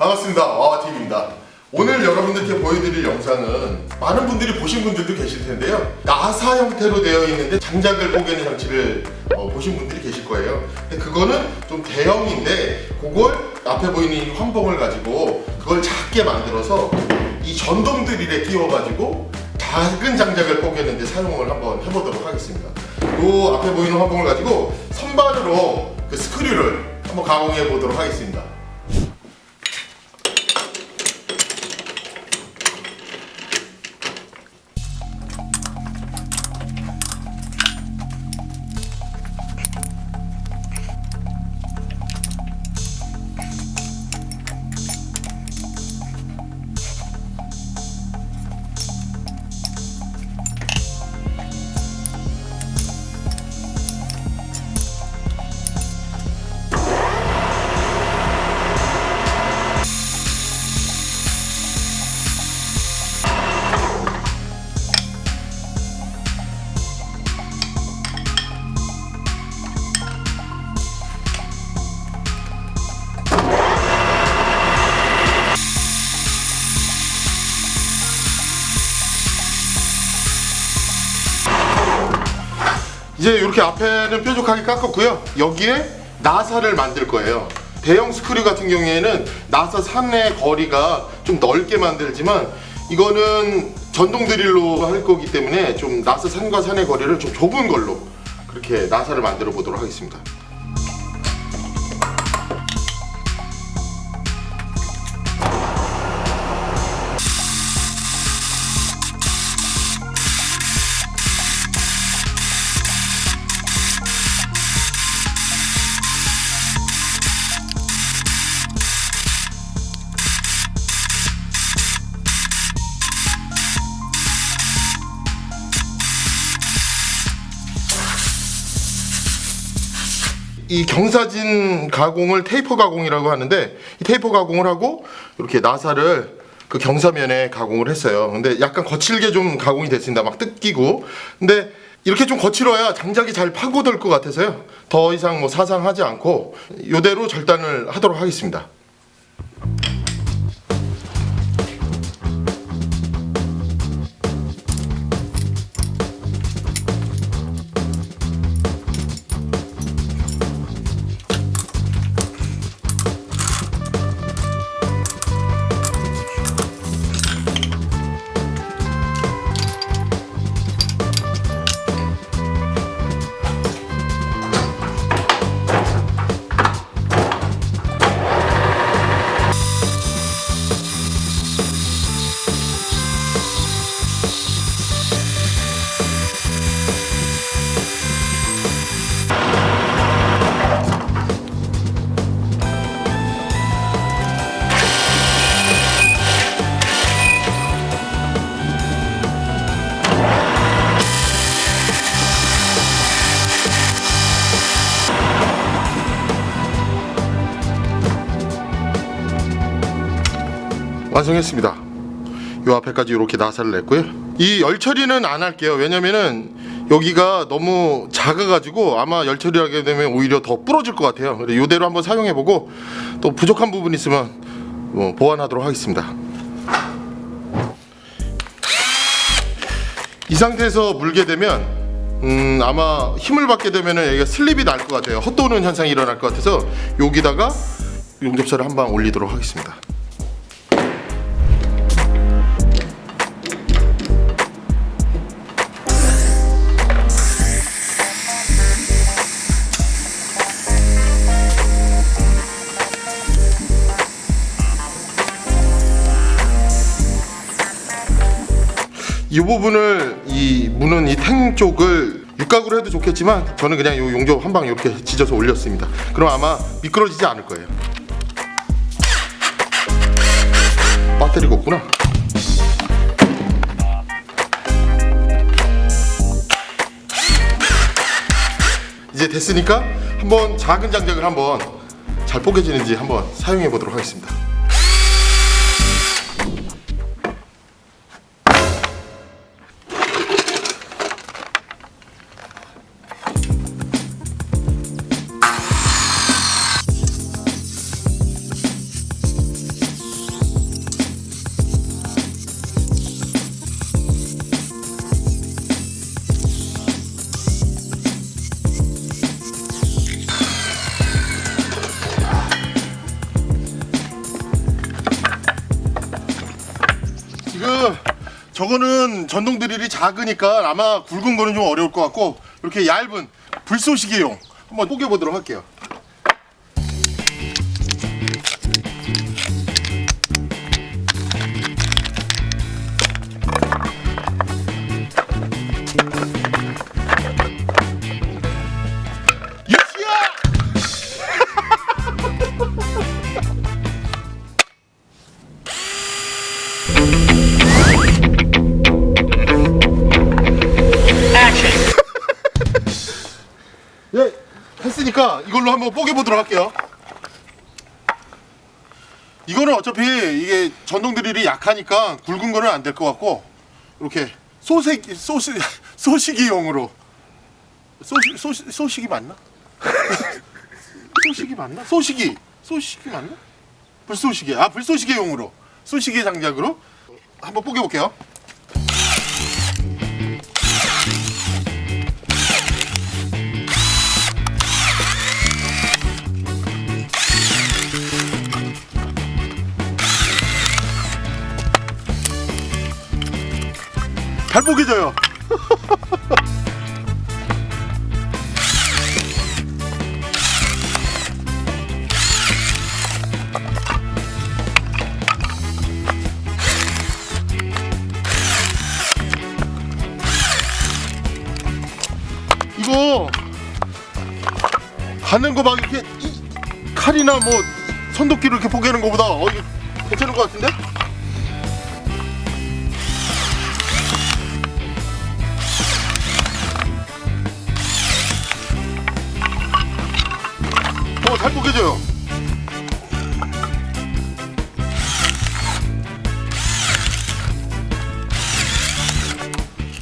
반갑습니다. TV입니다. 오늘 여러분들께 보여드릴 영상은 많은 분들이 보신 분들도 계실 텐데요. 나사 형태로 되어 있는데 장작을 뽀개는 장치를 보신 분들이 계실 거예요. 근데 그거는 좀 대형인데 그걸 앞에 보이는 이 환봉을 가지고 그걸 작게 만들어서 이 전동 드릴에 끼워가지고 작은 장작을 뽀개는데 사용을 한번 해보도록 하겠습니다. 이 앞에 보이는 환봉을 가지고 선반으로 그 스크류를 한번 가공해 보도록 하겠습니다. 이제 이렇게 앞에는 뾰족하게 깎았고요. 여기에 나사를 만들 거예요. 대형 스크류 같은 경우에는 나사 산의 거리가 좀 넓게 만들지만 이거는 전동 드릴로 할 거기 때문에 좀 나사 산과 산의 거리를 좀 좁은 걸로 그렇게 나사를 만들어 보도록 하겠습니다. 이 경사진 가공을 테이퍼 가공이라고 하는데 이 테이퍼 가공을 하고 이렇게 나사를 그 경사면에 가공을 했어요. 근데 약간 거칠게 좀 가공이 됐습니다. 막 뜯기고. 근데 이렇게 좀 거칠어야 장작이 잘 파고들 것 같아서요. 더 이상 뭐 사상하지 않고 이대로 절단을 하도록 하겠습니다. 완성했습니다. 요 앞에까지 이렇게 나사를 냈고요. 이 열 처리는 안 할게요. 왜냐면은 여기가 너무 작아가지고 아마 열 처리하게 되면 오히려 더 부러질 것 같아요. 그래서 이대로 한번 사용해보고 또 부족한 부분 있으면 뭐 보완하도록 하겠습니다. 이 상태에서 물게 되면 아마 힘을 받게 되면은 여기가 슬립이 날 것 같아요. 헛도는 현상이 일어날 것 같아서 여기다가 용접차를 한 방 올리도록 하겠습니다. 이 부분을 무는 이 탱 쪽을 육각으로 해도 좋겠지만 저는 그냥 이 용접 한 방 이렇게 찢어서 올렸습니다. 그럼 아마 미끄러지지 않을 거예요. 배터리가 없구나. 이제 됐으니까 한번 작은 장작을 한번 잘 뽀개지는지 한번 사용해 보도록 하겠습니다. 저거는 전동 드릴이 작으니까 아마 굵은 거는 좀 어려울 것 같고 이렇게 얇은 불쏘시개용 한번 뽀개보도록 할게요. 예, 했으니까 이걸로 한번 뽀개보도록 할게요. 이거는 어차피 이게 전동 드릴이 약하니까 굵은 거는 안 될 것 같고 이렇게 소시기용으로 소시기 맞나? 소시기 맞나? 소시기 맞나? 불쏘시개. 아, 불쏘시개용으로 소시계 장작으로 한번 뽀개볼게요. 잘 뽀개져요. 이거 가는 거 막 이렇게 칼이나 뭐 손도끼로 이렇게 뽀개는 거보다 이게 괜찮은 것 같은데? 잘 뽀개져요.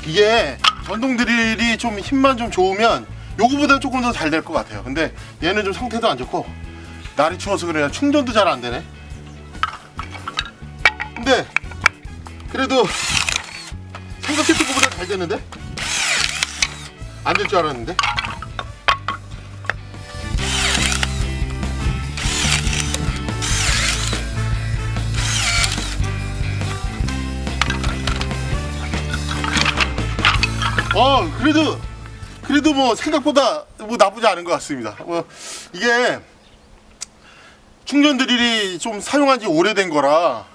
이게 전동 드릴이 좀 힘만 좀 좋으면 요거보다는 조금 더 잘 될 것 같아요. 근데 얘는 좀 상태도 안 좋고 날이 추워서 그래요. 충전도 잘 안 되네. 근데 그래도 생각했던 것보다 잘 되는데? 안 될 줄 알았는데? 그래도 뭐 생각보다 뭐 나쁘지 않은 것 같습니다. 뭐 이게 충전 드릴이 좀 사용한 지 오래된 거라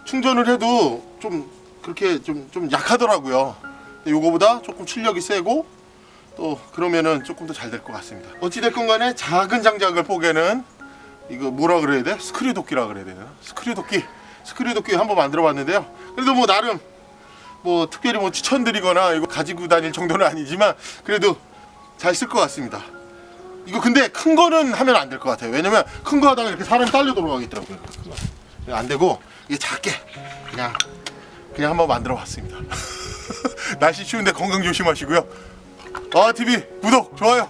충전을 해도 좀 그렇게 좀 약하더라고요. 요거보다 조금 출력이 세고 또 그러면은 조금 더 잘 될 것 같습니다. 어찌됐건 간에 작은 장작을 뽀개는 이거 뭐라 그래야 돼? 스크류 도끼라 그래야 되나? 스크류 도끼 한번 만들어 봤는데요. 그래도 뭐 나름 뭐 특별히 뭐 추천드리거나 이거 가지고 다닐 정도는 아니지만 그래도 잘 쓸 것 같습니다. 이거 근데 큰 거는 하면 안 될 것 같아요. 왜냐면 큰 거 하다가 이렇게 사람이 딸려 돌아가겠더라고요. 안 되고 이게 작게 그냥 한번 만들어 봤습니다. 날씨 추운데 건강 조심하시고요. TV 구독, 좋아요